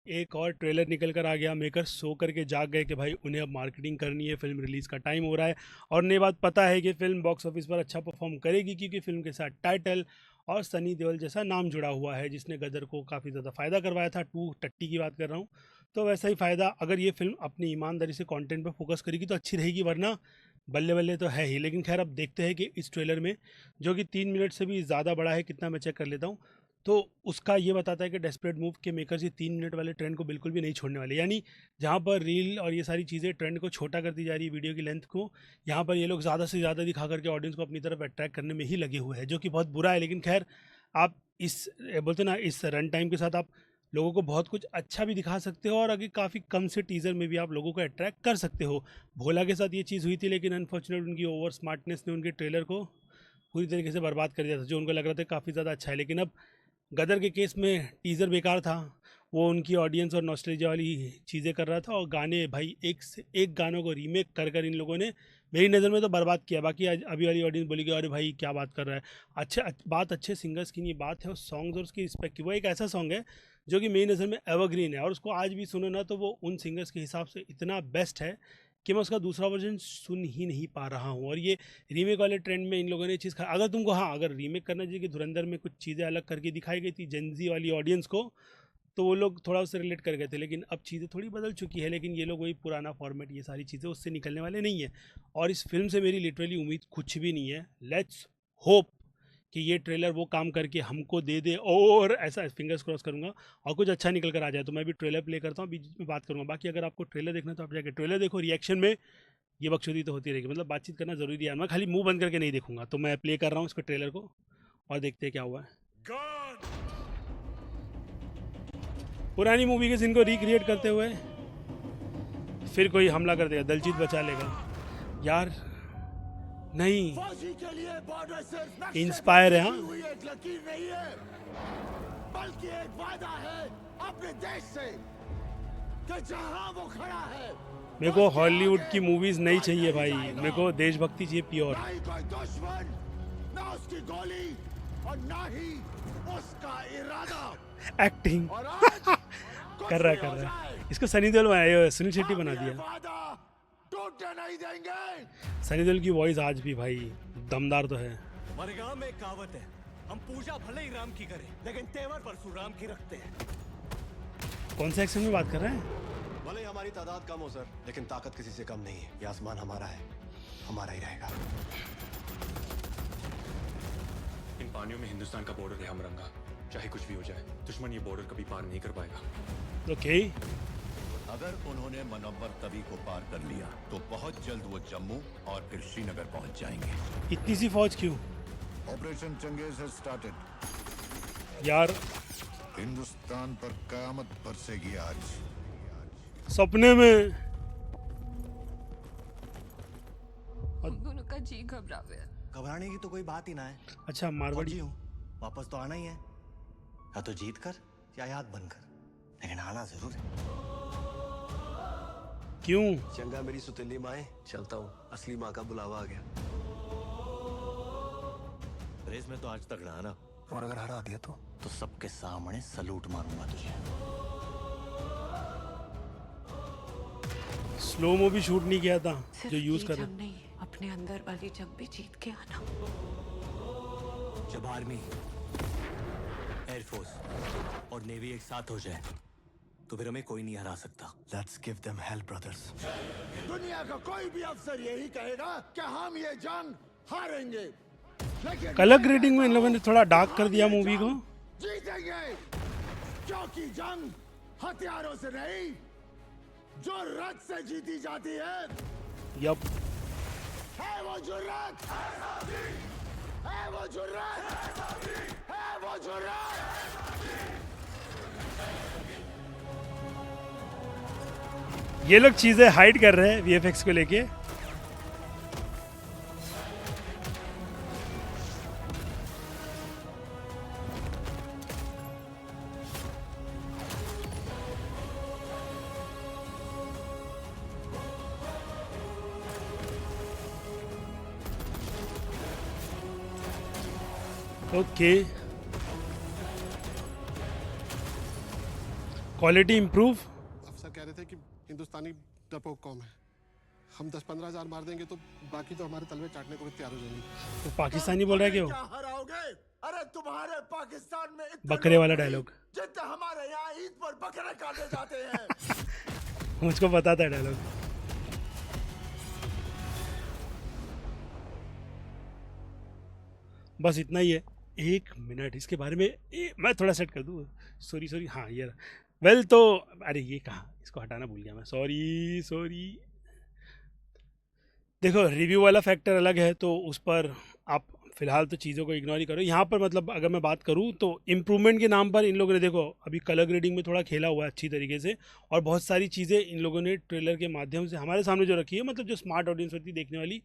एक और ट्रेलर निकल कर आ गया। मेकर्स सो करके जाग गए कि भाई उन्हें अब मार्केटिंग करनी है, फिल्म रिलीज़ का टाइम हो रहा है। और उन्हें बात पता है कि फिल्म बॉक्स ऑफिस पर अच्छा परफॉर्म करेगी, क्योंकि फिल्म के साथ टाइटल और सनी देओल जैसा नाम जुड़ा हुआ है, जिसने गदर को काफ़ी ज़्यादा फ़ायदा करवाया था। टू टट्टी की बात कर रहा हूँ। तो वैसा ही फ़ायदा अगर ये फिल्म अपनी ईमानदारी से कंटेंट पर फोकस करेगी तो अच्छी रहेगी, वरना बल्ले बल्ले तो है ही। लेकिन खैर अब देखते हैं कि इस ट्रेलर में, जो कि 3 मिनट से भी ज़्यादा बड़ा है, कितना मैं चेक कर लेता हूँ, तो उसका ये बताता है कि डेस्परेट मूव के मेकर्स ये 3 मिनट वाले ट्रेंड को बिल्कुल भी नहीं छोड़ने वाले। यानी जहाँ पर रील और ये सारी चीज़ें ट्रेंड को छोटा कर दी जा रही है, वीडियो की लेंथ को, यहाँ पर ये लोग ज़्यादा से ज़्यादा दिखा करके ऑडियंस को अपनी तरफ अट्रैक्ट करने में ही लगे हुए हैं, जो कि बहुत बुरा है। लेकिन खैर आप इस बोलते ना, इस रन टाइम के साथ आप लोगों को बहुत कुछ अच्छा भी दिखा सकते हो, और अगर काफ़ी कम से टीज़र में भी आप लोगों को अट्रैक्ट कर सकते हो। भोला के साथ ये चीज़ हुई थी, लेकिन अनफॉर्चुनेट उनकी ओवर स्मार्टनेस ने उनके ट्रेलर को पूरी तरीके से बर्बाद कर दिया था, जो उनको लग रहा था काफ़ी ज़्यादा अच्छा है। लेकिन अब गदर के केस में टीज़र बेकार था, वो उनकी ऑडियंस और नॉस्टैल्जिया वाली चीज़ें कर रहा था, और गाने भाई एक से एक गानों को रीमेक कर कर इन लोगों ने मेरी नज़र में तो बर्बाद किया। बाकी अभी वाली ऑडियंस बोली कि अरे भाई क्या बात कर रहा है। बात अच्छे सिंगर्स की नहीं, बात है उस सॉन्ग्स और उसकी रिस्पेक्ट की। वो एक ऐसा सॉन्ग है जो कि मेरी नज़र में एवरग्रीन है, और उसको आज भी सुनो ना तो वो उन सिंगर्स के हिसाब से इतना बेस्ट है कि मैं उसका दूसरा वर्जन सुन ही नहीं पा रहा हूँ। और ये रीमेक वाले ट्रेंड में इन लोगों ने चीज़ अगर तुमको, हाँ, अगर रीमेक करना चाहिए कि धुरंधर में कुछ चीज़ें अलग करके दिखाई गई थी जेंजी वाली ऑडियंस को, तो वो लोग थोड़ा उससे रिलेट कर गए थे। लेकिन अब चीज़ें थोड़ी बदल चुकी है, लेकिन ये लोग वही पुराना फॉर्मेट, ये सारी चीज़ें उससे निकलने वाले नहीं है। और इस फिल्म से मेरी लिटरली उम्मीद कुछ भी नहीं है। लेट्स होप कि ये ट्रेलर वो काम करके हमको दे दे, और ऐसा फिंगर्स क्रॉस करूंगा और कुछ अच्छा निकल कर आ जाए। तो मैं भी ट्रेलर प्ले करता हूँ, बीच में बात करूंगा। बाकी अगर आपको ट्रेलर देखना है तो आप जाके ट्रेलर देखो, रिएक्शन में ये बकचोदी तो होती रहेगी, मतलब बातचीत करना जरूरी है। मैं खाली मुंह बंद करके नहीं देखूंगा। तो मैं प्ले कर रहा हूँ इसको, ट्रेलर को, और देखते हैं क्या हुआ है। पुरानी मूवी के सीन को रिक्रिएट करते हुए फिर कोई हमला कर देगा, दलजीत बचा लेगा यार। नहीं, इंस्पायर है, हाँ। एक लकीर नहीं है, बल्कि एक वादा है अपने देश से कि जहां वो खड़ा है। मेरे को हॉलीवुड की मूवीज नहीं चाहिए भाई, मेरे को देशभक्ति चाहिए प्योर। ना ही कोई दुश्मन, ना उसकी गोली, और ना ही उसका इरादा। एक्टिंग और आज कर रहा है। इसको सनी देओल बनाया, सुनील शेट्टी बना दिया। वादा टूटने नहीं देंगे। सनी देओल की वॉइस आज भी भाई दमदार तो है। हमारे गांव में एक कहावत है, हम पूजा भले ही राम की करें, लेकिन तेवर परशुराम की रखते हैं। कौन से एक्शन में बात कर रहे हैं? भले ही हमारी तादाद कम हो सर, लेकिन ताकत किसी से कम नहीं है। ये आसमान हमारा है, हमारा ही रहेगा। इन पानियों में हिंदुस्तान का बॉर्डर है हमरंगा। चाहे कुछ भी हो जाए, दुश्मन ये बॉर्डर कभी पार नहीं कर पाएगा। ओके। अगर उन्होंने मनव्वर तवी को पार कर लिया तो बहुत जल्द वो जम्मू और फिर श्रीनगर पहुंच जाएंगे। इतनी सी फौज क्यों ऑपरेशन चंगेज has started। यार? हिंदुस्तान पर कयामत बरसेगी आज। सपने में। हम दोनों का जी घबरा गया। घबराने की तो कोई बात ही ना है। अच्छा, मारवाड़ी फौजी हूँ, वापस तो आना ही है, या तो जीत कर या याद बनकर, लेकिन आना जरूर है। क्यों? चंगा मेरी सुतीली माए, चलता हूँ, असली माँ का बुलावा आ गया। रेस में तो आज तक रहा ना, और अगर हरा दिया तो सबके सामने सलूट मारूंगा तुझे। स्लोमो भी शूट नहीं किया था जो यूज ये कर रहे। जंग नहीं, अपने अंदर वाली जंग भी जीत के आना। जब आर्मी, एयरफोर्स और नेवी एक साथ हो जाए तो फिर हमें कोई नहीं हरा सकता। Let's give them hell, brothers। दुनिया का कोई भी अफसर यही कहेगा कि हम ये जंग हारेंगे, लेकिन कलर ग्रेडिंग में इन लोगों ने थोड़ा डार्क कर दिया मूवी को। जीतेंगे, क्योंकि जंग हथियारों से नहीं, जुर्रत से जीती जाती है। यप। है वो जुर्रत, है वो जुर्रत, है वो जुर्रत। ये लोग चीजें हाइड कर रहे हैं वीएफएक्स को लेके। ओके। Quality improve. अफसर कह रहे थे कि हिंदुस्तानी डरपोक कौम है, हम 10-15 हजार मार देंगे तो बाकी तो हमारे तलवे चाटने को भी तैयार हो जाएंगे। तो पाकिस्तानी बोल रहा है क्या क्या वो? हराओगे? अरे तुम्हारे पाकिस्तान में इतने बकरे लोग वाला नहीं, डायलॉग। जितने हमारे यहाँ ईद पर बकरे काटे जाते हैं। मुझको पता था डायलॉग। बस इतना ही है। 1 मिनट इसके बारे में मैं थोड़ा सेट कर दूँ। सॉरी हाँ ये वेल तो अरे ये कहाँ, इसको हटाना भूल गया मैं, सॉरी। देखो रिव्यू वाला फैक्टर अलग है, तो उस पर आप फिलहाल तो चीज़ों को इग्नोर ही करो। यहाँ पर मतलब अगर मैं बात करूँ तो इम्प्रूवमेंट के नाम पर इन लोगों ने देखो अभी कलर ग्रेडिंग में थोड़ा खेला हुआ है अच्छी तरीके से, और बहुत सारी चीज़ें इन लोगों ने ट्रेलर के माध्यम से हमारे सामने जो रखी है, मतलब जो स्मार्ट ऑडियंस होती है देखने वाली,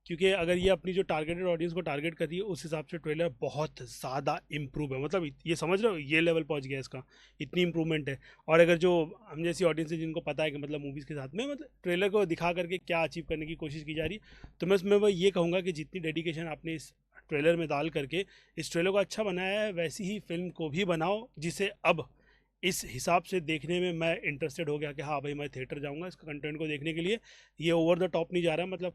क्योंकि अगर ये अपनी जो टारगेटेड ऑडियंस को टारगेट कर रही है उस हिसाब से ट्रेलर बहुत ज़्यादा इम्प्रूव है। मतलब ये समझ रहे हो, ये लेवल पहुंच गया इसका, इतनी इम्प्रूवमेंट है। और अगर जो हम जैसी ऑडियंस है जिनको पता है कि मतलब मूवीज़ के साथ में मतलब ट्रेलर को दिखा करके क्या अचीव करने की कोशिश की जा रही, तो मैं उसमें वह ये कहूँगा कि जितनी डेडिकेशन आपने इस ट्रेलर में डाल करके इस ट्रेलर को अच्छा बनाया है, वैसी ही फिल्म को भी बनाओ, जिसे अब इस हिसाब से देखने में मैं इंटरेस्टेड हो गया कि हाँ भाई मैं थिएटर जाऊंगा इसका कंटेंट को देखने के लिए। ये ओवर द टॉप नहीं जा रहा है, मतलब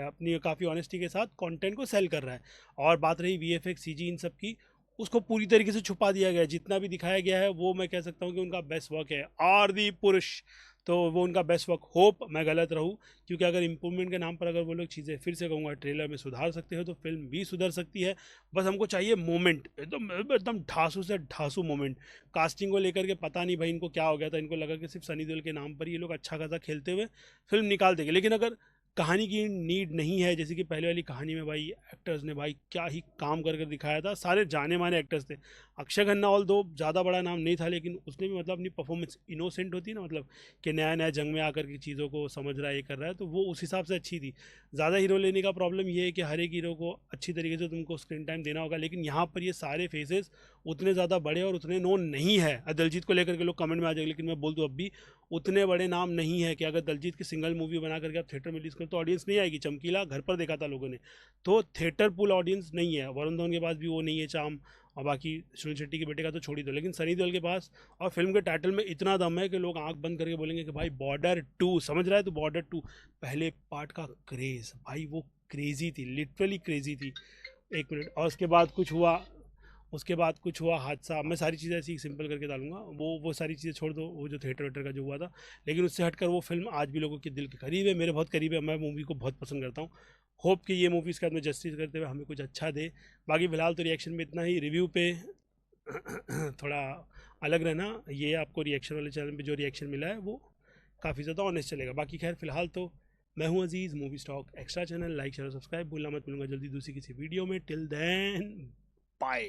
अपनी काफ़ी ऑनेस्टी के साथ कंटेंट को सेल कर रहा है। और बात रही VFX CG इन सब की, उसको पूरी तरीके से छुपा दिया गया है। जितना भी दिखाया गया है वो मैं कह सकता हूँ कि उनका बेस्ट वर्क है। आदि पुरुष तो वो उनका बेस्ट वर्क, होप मैं गलत रहूँ, क्योंकि अगर इम्प्रूवमेंट के नाम पर अगर वो लोग चीज़ें फिर से कहूँगा ट्रेलर में सुधार सकते हो तो फिल्म भी सुधर सकती है। बस हमको चाहिए मोमेंट, एकदम ढांसू से ढांसू मोमेंट। कास्टिंग को लेकर के पता नहीं भाई इनको क्या हो गया था, इनको लगा कि सिर्फ सनी देओल के नाम पर ये लोग अच्छा खासा खेलते हुए फिल्म निकाल देंगे। लेकिन अगर कहानी की नीड नहीं है, जैसे कि पहले वाली कहानी में भाई एक्टर्स ने भाई क्या ही काम कर दिखाया था, सारे जाने माने एक्टर्स थे। अक्षय खन्ना ऑल दो ज़्यादा बड़ा नाम नहीं था, लेकिन उसने भी मतलब अपनी परफॉर्मेंस इनोसेंट होती है ना, मतलब कि नया नया जंग में आकर के चीज़ों को समझ रहा है, ये कर रहा है, तो वो उस हिसाब से अच्छी थी। ज़्यादा हीरो लेने का प्रॉब्लम ये है कि हर एक हीरो को अच्छी तरीके से तुमको स्क्रीन टाइम देना होगा, लेकिन यहाँ पर ये सारे फेसेस उतने ज़्यादा बड़े और उतने नोन नहीं है। दलजीत को लेकर के लोग कमेंट में आ जाएंगे, लेकिन मैं बोल दूँ अब भी उतने बड़े नाम नहीं है कि अगर दलजीत की सिंगल मूवी बना करके आप थिएटर में रिलीज करो तो ऑडियंस नहीं आएगी। चमकीला घर पर देखा था लोगों ने, तो थिएटर पुल ऑडियंस नहीं है। वरुण धवन के पास भी वो नहीं है चाम, और बाकी सुनील शेट्टी के बेटे का तो छोड़ ही दो, लेकिन सनी देओल के पास और फिल्म के टाइटल में इतना दम है कि लोग आंख बंद करके बोलेंगे कि भाई बॉर्डर 2, समझ रहा है तो बॉर्डर 2 पहले पार्ट का क्रेज़ भाई वो क्रेज़ी थी, लिटरली क्रेज़ी थी। 1 मिनट, और उसके बाद कुछ हुआ हादसा। मैं सारी चीज़ें ऐसी सिंपल करके डालूंगा, वो सारी चीज़ें छोड़ दो, वो जो थिएटर वेटर का जो हुआ था, लेकिन उससे हटकर वो फिल्म आज भी लोगों के दिल के करीब है, मेरे बहुत करीब है। मैं मूवी को बहुत पसंद करता हूँ। होप कि ये मूवी इसके बाद में जस्टिस करते हुए हमें कुछ अच्छा दे। बाकी फिलहाल तो रिएक्शन में इतना ही। रिव्यू पे थोड़ा अलग रहना, ये आपको रिएक्शन वाले चैनल पे जो रिएक्शन मिला है वो काफ़ी ज़्यादा ऑनेस्ट चलेगा। बाकी खैर फिलहाल तो मैं हूँ Aziz, movie stock extra channel, like share subscribe भूलना मत। मिलूंगा जल्दी दूसरी किसी वीडियो में। Till then bye.